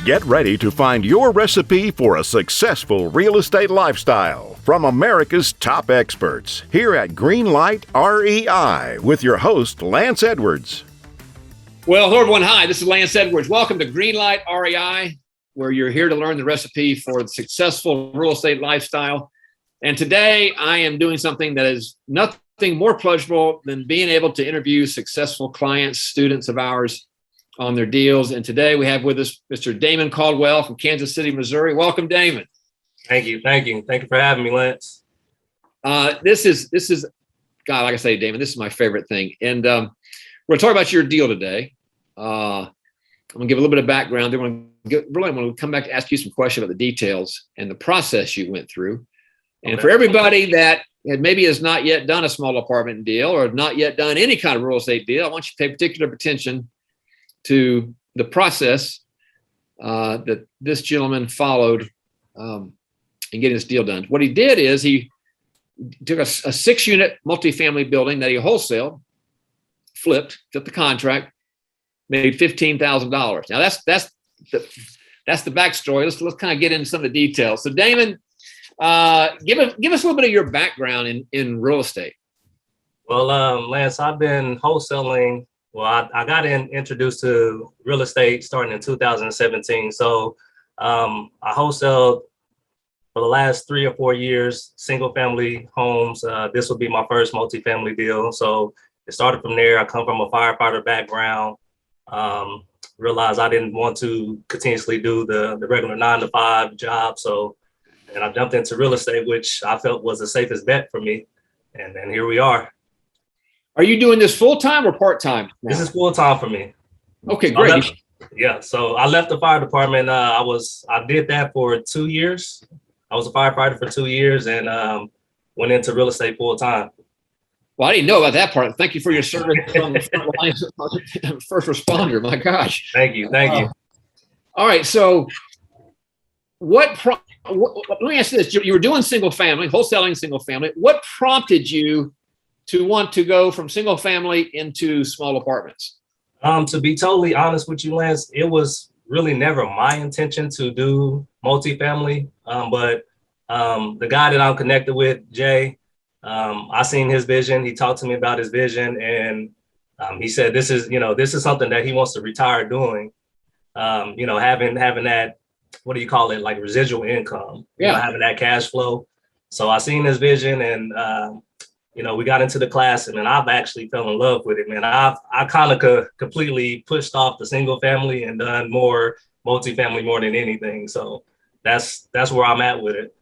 Get ready to find your recipe for a successful real estate lifestyle from America's top experts here at Greenlight REI with your host, Lance Edwards. Well, hello everyone. Hi, this is Lance Edwards. Welcome to Greenlight REI, where you're here to learn the recipe for the successful real estate lifestyle. And today I am doing something that is nothing more pleasurable than being able to interview successful clients, students of ours on their deals. And today we have with us Mr. Damon Caldwell from Kansas City, Missouri. Welcome, Damon. Thank you. Thank you for having me, Lance. This is, God, like I say, Damon, this is my favorite thing. And we're going to talk about your deal today. I'm going to give a little bit of background. Then I want to come back to ask you some questions about the details and the process you went through. And for everybody that maybe has not yet done a small apartment deal or not yet done any kind of real estate deal, I want you to pay particular attention to the process that this gentleman followed in getting this deal done. What he did is he took a 6-unit multifamily building that he wholesaled, flipped the contract, made $15,000. Now that's the backstory. Let's kind of get into some of the details. So Damon, give us a little bit of your background in real estate. Well, Lance, I've been wholesaling. Well, I got introduced to real estate starting in 2017. So I wholesaled for the last 3 or 4 years, single family homes. This will be my first multifamily deal. So it started from there. I come from a firefighter background. Realized I didn't want to continuously do the regular 9-to-5 job. And I jumped into real estate, which I felt was the safest bet for me. And then here we are. Are you doing this full-time or part-time now? This is full-time for me. Okay, great. So I left the fire department. I did that for 2 years. I was a firefighter for 2 years and went into real estate full-time. Well, I didn't know about that part. Thank you for your service on the front line, first responder. My gosh. Thank you. All right. So let me ask you this. You were doing single family, wholesaling single family. What prompted you to want to go from single family into small apartments? To be totally honest with you, Lance, it was really never my intention to do multifamily. But the guy that I'm connected with, Jay, I seen his vision. He talked to me about his vision, and he said this is something that he wants to retire doing. Having that, what do you call it, like residual income? Having that cash flow. So I seen his vision, and we got into the class, and I've actually fell in love with it, man. I kind of completely pushed off the single family and done more multifamily more than anything. So that's where I'm at with it.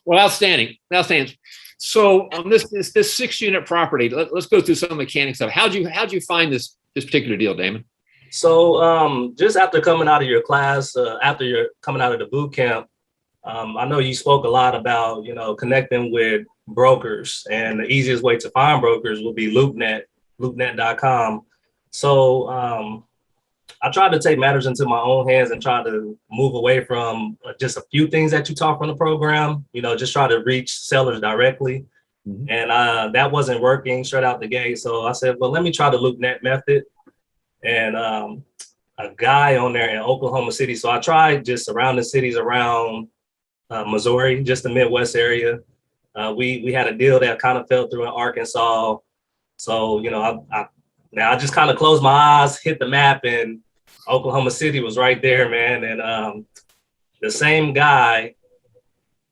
Well, outstanding. So on this 6-unit property, let's go through some mechanics of how'd you find this particular deal, Damon? So just after coming out of your class, after you're coming out of the boot camp, I know you spoke a lot about, connecting with brokers, and the easiest way to find brokers will be loopnet.com. So I tried to take matters into my own hands and try to move away from just a few things that you taught from the program, just try to reach sellers directly. Mm-hmm. And that wasn't working straight out the gate. So I said, well, let me try the LoopNet method. And a guy on there in Oklahoma City. So I tried just surrounding cities around Missouri, just the Midwest area. We had a deal that kind of fell through in Arkansas. So, I just kind of closed my eyes, hit the map, and Oklahoma City was right there, man. And the same guy,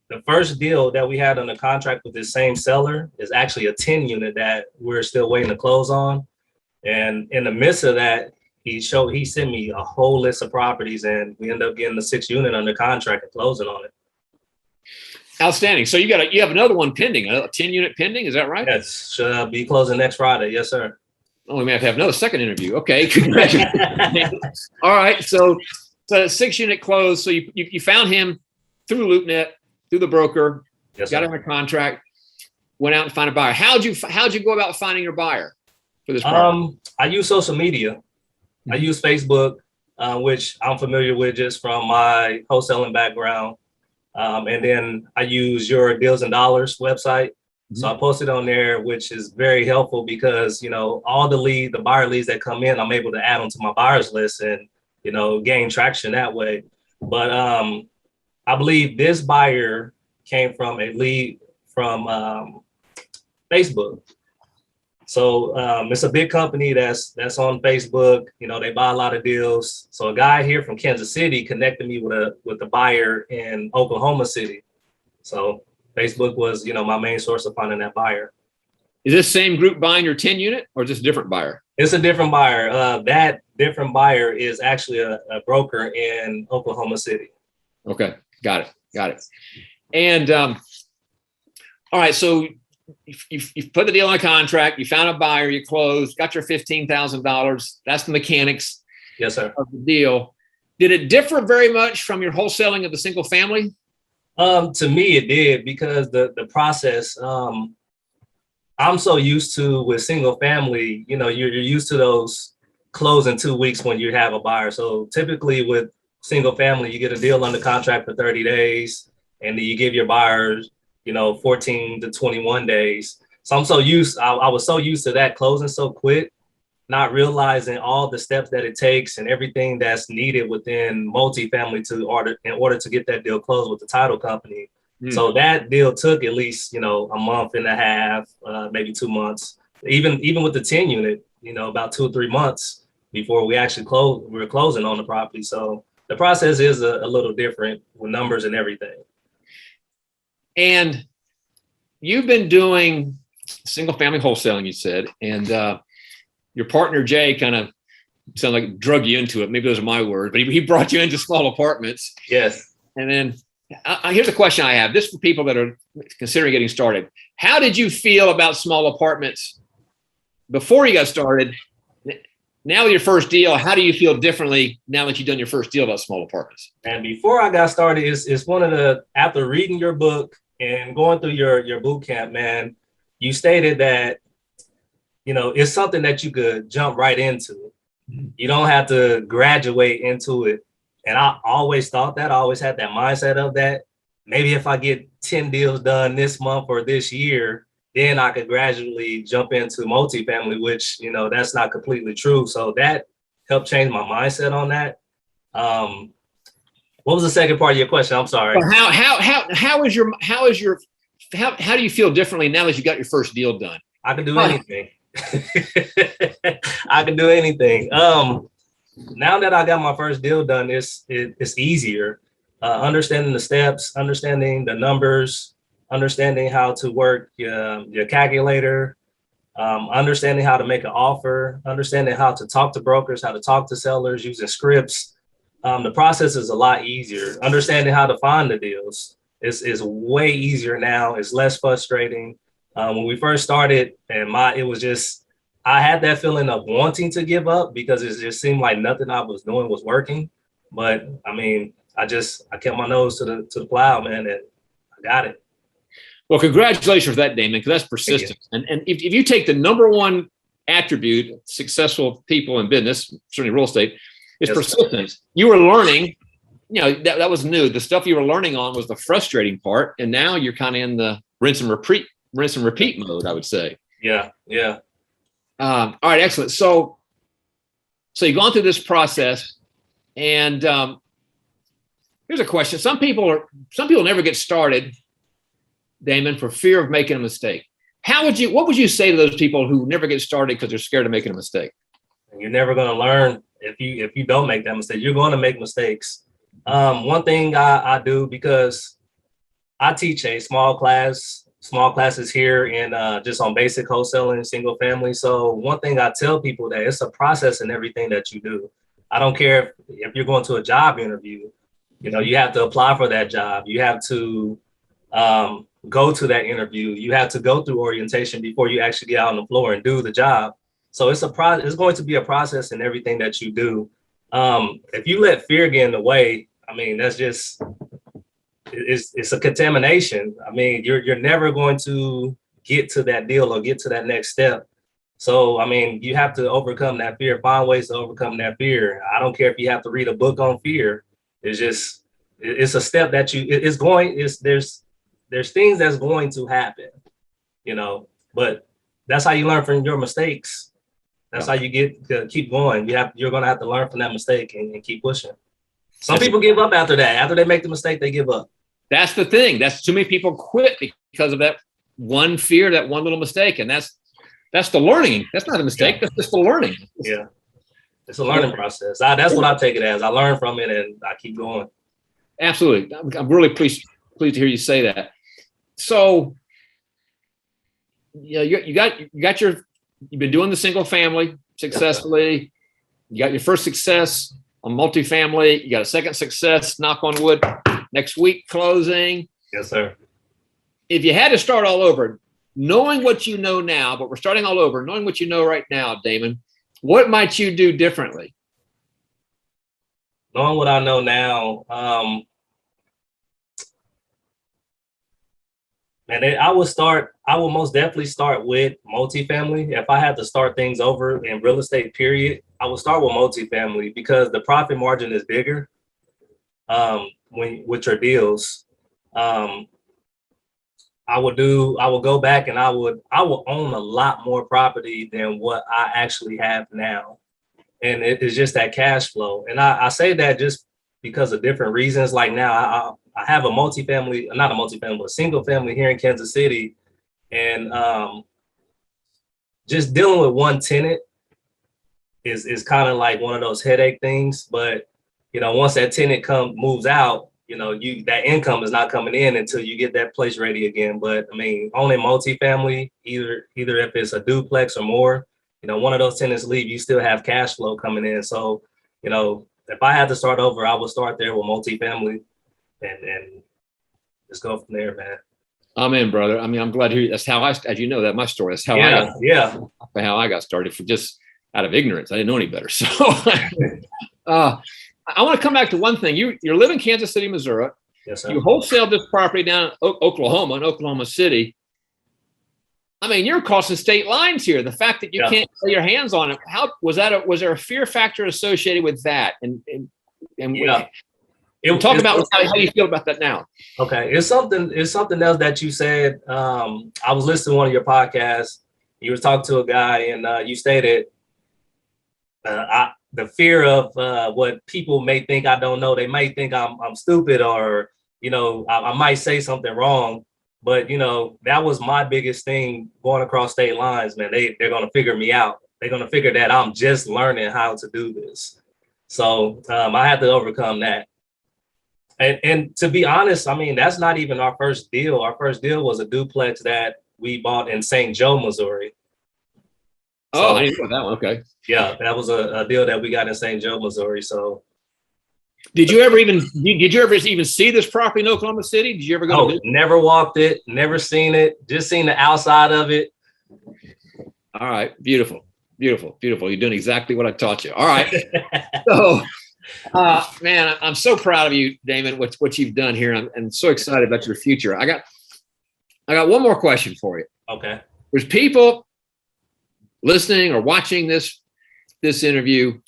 the first deal that we had on the contract with this same seller is actually a 10-unit that we're still waiting to close on. And in the midst of that, he sent me a whole list of properties, and we ended up getting the 6-unit under contract and closing on it. Outstanding. So you have another one pending, a 10-unit pending. Is that right? Yes, should be closing next Friday. Yes, sir. Oh, we may have to have another second interview. Okay, congratulations. All right, so 6-unit closed. So you found him through LoopNet, through the broker. Yes, got him a contract. Went out and found a buyer. How'd you go about finding your buyer for this property? I use social media. I use Facebook, which I'm familiar with just from my wholesaling background. And then I use your Deals and Dollars website. So I posted on there, which is very helpful because, all the buyer leads that come in, I'm able to add them to my buyers list. And gain traction that way. But I believe this buyer came from a lead from Facebook. So it's a big company that's on Facebook. They buy a lot of deals. So a guy here from Kansas City connected me with a buyer in Oklahoma City. So Facebook was, my main source of finding that buyer. Is this same group buying your 10 unit, or is this a different buyer? It's a different buyer. That different buyer is actually a broker in Oklahoma City. Okay, got it. And all right, so you've put the deal on a contract, you found a buyer, you closed, got your $15,000. That's the mechanics. Yes, sir. Of the deal. Did it differ very much from your wholesaling of the single family? To me, it did, because the process, I'm so used to with single family, you're used to those close in 2 weeks when you have a buyer. So typically with single family, you get a deal under contract for 30 days, and then you give your buyers, 14 to 21 days. So I was so used to that closing so quick, not realizing all the steps that it takes and everything that's needed within multifamily in order to get that deal closed with the title company. So that deal took at least, a month and a half, maybe 2 months, even with the 10 unit, about 2 or 3 months before we actually we were closing on the property. So the process is a little different with numbers and everything. And you've been doing single family wholesaling, you said, and your partner, Jay, kind of sound like drug you into it. Maybe those are my words, but he brought you into small apartments. Yes. And then here's a question I have. This for people that are considering getting started. How did you feel about small apartments before you got started? Now with your first deal, how do you feel differently now that you've done your first deal about small apartments? And before I got started, it's one of the, after reading your book and going through your boot camp, man, you stated that, it's something that you could jump right into. You don't have to graduate into it. And I always thought that, I always had that mindset of that. Maybe if I get 10 deals done this month or this year, then I could gradually jump into multifamily, which, that's not completely true. So that helped change my mindset on that. What was the second part of your question? I'm sorry. How do you feel differently now that you got your first deal done? I can do anything. I can do anything. Now that I got my first deal done, it's easier. Understanding the steps, understanding the numbers, understanding how to work your calculator, understanding how to make an offer, understanding how to talk to brokers, how to talk to sellers using scripts. The process is a lot easier. Understanding how to find the deals is way easier now. It's less frustrating. When we first started, it was just, I had that feeling of wanting to give up because it just seemed like nothing I was doing was working. But I mean, I kept my nose to the plow, man, and I got it. Well, congratulations for that, Damon, because that's persistence. And if you take the number one attribute of successful people in business, certainly real estate, is persistence. You were learning, that was new. The stuff you were learning on was the frustrating part. And now you're kind of in the rinse and repeat mode, I would say. Yeah. All right, excellent. So you've gone through this process, and here's a question. Some people never get started, Damon, for fear of making a mistake. What would you say to those people who never get started because they're scared of making a mistake? You're never going to learn if you don't make that mistake. You're going to make mistakes. One thing I do, because I teach a small classes here and just on basic wholesaling, single family. So one thing I tell people that it's a process in everything that you do. I don't care if you're going to a job interview, you have to apply for that job. You have to go to that interview. You have to go through orientation before you actually get out on the floor and do the job. So it's going to be a process in everything that you do. If you let fear get in the way, I mean, that's just, it's a contamination. I mean, you're never going to get to that deal or get to that next step. So, I mean, you have to overcome that fear, find ways to overcome that fear. I don't care if you have to read a book on fear. It's a step that there's things that's going to happen, but that's how you learn from your mistakes. That's how you get to keep going. You're going to have to learn from that mistake and keep pushing. Some people give up after that. After they make the mistake, they give up. That's the thing. That's too many people quit because of that one fear, that one little mistake. And that's the learning. That's not a mistake. Yeah. That's just the learning. Yeah. It's a learning process. That's what I take it as. I learn from it and I keep going. Absolutely. I'm really pleased to hear you say that. So, you've been doing the single family successfully. You got your first success on multifamily. You got a second success, knock on wood, next week closing. Yes, sir. If you had to start all over, knowing what you know now, but we're starting all over, knowing what you know right now, Damon, what might you do differently? Knowing what I know now, I would most definitely start with multifamily. If I had to start things over in real estate, period, I would start with multifamily because the profit margin is bigger with your deals. I would go back and I would own a lot more property than what I actually have now. And it is just that cash flow. And I say that just because of different reasons. Like now I have a single family here in Kansas City. And just dealing with one tenant is kind of like one of those headache things. But, once that tenant moves out, that income is not coming in until you get that place ready again. But I mean, only multifamily, either if it's a duplex or more, one of those tenants leave, you still have cash flow coming in. So, if I had to start over, I would start there with multifamily and just go from there, man. I'm in, brother. I mean, I'm glad to hear you. That's how as you know, that my story. That's how how I got started, for just out of ignorance. I didn't know any better. So I want to come back to one thing. You live in Kansas City, Missouri. Yes, sir. You wholesale this property down in Oklahoma City. I mean, you're crossing state lines here. The fact that you can't lay your hands on it, how was that? Was there a fear factor associated with that? And talk about how you feel about that now. Okay, it's something else that you said. I was listening to one of your podcasts. You were talking to a guy, and you stated the fear of what people may think I don't know. They might think I'm stupid, or I might say something wrong. But that was my biggest thing going across state lines, man. They're gonna figure me out. They're gonna figure that I'm just learning how to do this. So I had to overcome that. And to be honest, I mean, that's not even our first deal. Our first deal was a duplex that we bought in St. Joe, Missouri. Oh, I didn't know that one. Okay. Yeah, that was a deal that we got in St. Joe, Missouri. So did you ever even see this property in Oklahoma City? Did you ever go? Never walked it, never seen it, just seen the outside of it. All right, beautiful. You're doing exactly what I taught you. All right. So man, I'm so proud of you, Damon, what you've done here. I'm so excited about your future. I got one more question for you. Okay. There's people listening or watching this interview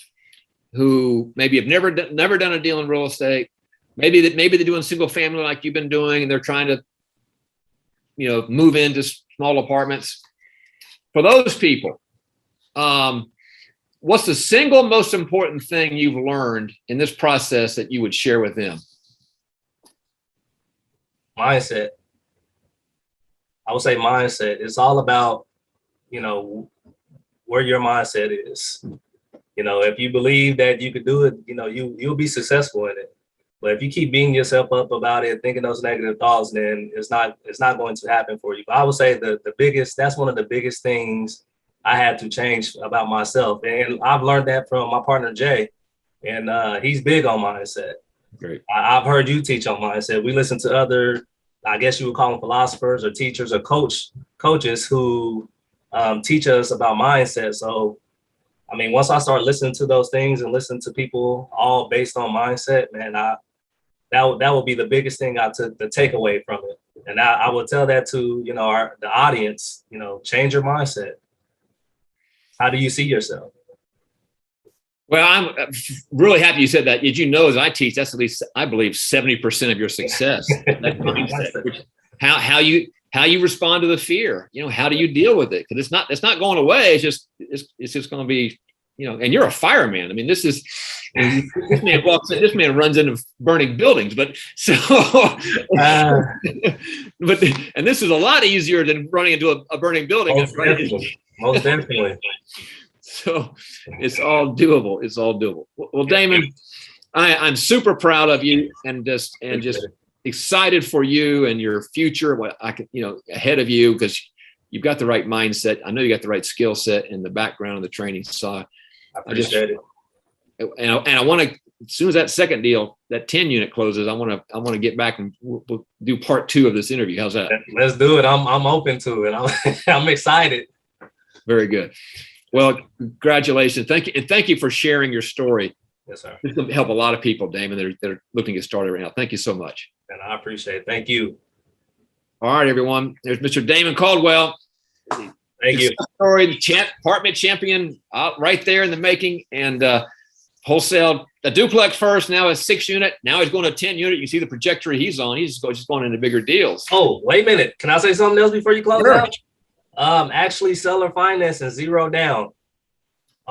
who maybe have never done a deal in real estate. Maybe they're doing single family like you've been doing, and they're trying to, move into small apartments. For those people, what's the single most important thing you've learned in this process that you would share with them? Mindset. I would say mindset. It's all about, where your mindset is. If you believe that you could do it, you'll be successful in it. But if you keep beating yourself up about it, thinking those negative thoughts, then it's not going to happen for you. But I would say that's one of the biggest things I had to change about myself. And I've learned that from my partner, Jay, and he's big on mindset. Great. I've heard you teach on mindset. We listen to other, I guess you would call them philosophers or teachers or coaches who teach us about mindset. So, I mean, once I start listening to those things and listen to people all based on mindset, man, that would be the biggest thing I took the takeaway from it. And I would tell that to, the audience, change your mindset. How do you see yourself? Well, I'm really happy you said that. As you know, as I teach, that's at least, I believe, 70% of your success. That mindset, how how you respond to the fear. How do you deal with it? Because it's not going away. It's just going to be, and you're a fireman. I mean, this man runs into burning buildings, but and this is a lot easier than running into a burning building. Most definitely. So it's all doable. It's all doable. Well, Damon, I'm super proud of you and just excited for you and your future, what I can, ahead of you, because you've got the right mindset. I know you got the right skill set and the background and the training. So I appreciate it. And I want to, as soon as that second deal, that 10 unit closes, I want to get back and we'll do part 2 of this interview. How's that? Let's do it. I'm open to it. I'm excited. Very good. Well, congratulations. Thank you. And thank you for sharing your story. Yes, sir. This will help a lot of people, Damon, that are looking to get started right now. Thank you so much. And I appreciate it. Thank you. All right, everyone. There's Mr. Damon Caldwell. Thank you. Story, the apartment champion right there in the making, and wholesale a duplex first, now a 6 unit. Now he's going to a 10 unit. You see the trajectory he's on. He's just going into bigger deals. Oh, wait a minute. Can I say something else before you close Sure. out? Actually, seller financing 0 down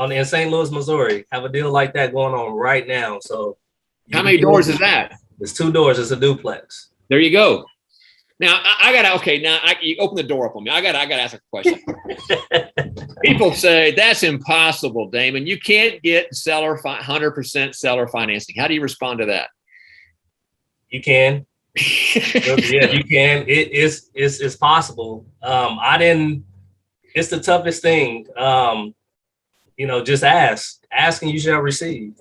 in St. Louis, Missouri. Have a deal like that going on right now. So, how many doors is that? It's 2 doors. It's a duplex. There you go. Now you open the door up on me. I gotta ask a question. People say that's impossible, Damon. You can't get 100% seller financing. How do you respond to that? You can. Yeah, you can. It's possible. It's the toughest thing. Just ask. Asking you shall receive.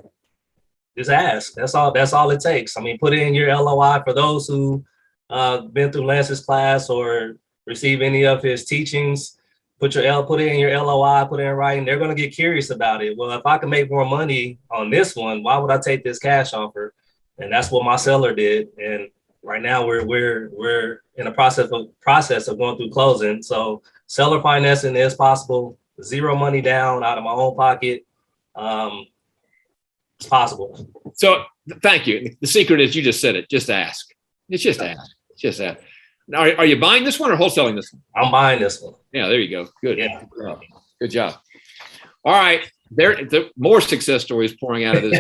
Just ask. That's all it takes. I mean, put it in your LOI for those who been through Lance's class or receive any of his teachings. Put it in your LOI, put it in writing. They're going to get curious about it. Well, if I can make more money on this one, why would I take this cash offer? And that's what my seller did. And right now we're in a process of going through closing. So seller financing is possible. 0 money down out of my own pocket. It's possible. So thank you. The secret is you just said it. Just ask. It's just ask. Just ask. Now, are you buying this one or wholesaling this one? I'm buying this one. Yeah, there you go. Good. Yeah. Good job. All right. The more success stories pouring out of this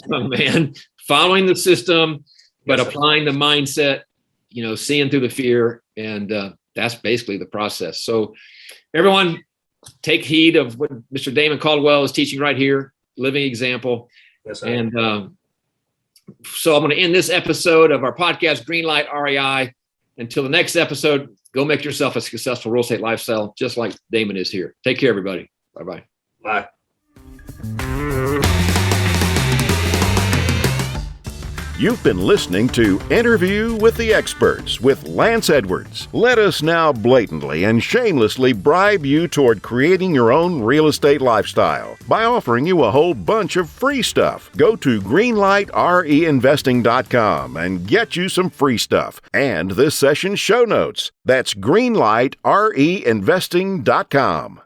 young man, following the system, but applying the mindset, seeing through the fear. And that's basically the process. So everyone take heed of what Mr. Damon Caldwell is teaching right here, living example. Yes, sir. And so I'm going to end this episode of our podcast, Greenlight REI. Until the next episode, go make yourself a successful real estate lifestyle, just like Damon is here. Take care, everybody. Bye-bye. Bye. You've been listening to Interview with the Experts with Lance Edwards. Let us now blatantly and shamelessly bribe you toward creating your own real estate lifestyle by offering you a whole bunch of free stuff. Go to greenlightreinvesting.com and get you some free stuff and this session's show notes. That's greenlightreinvesting.com.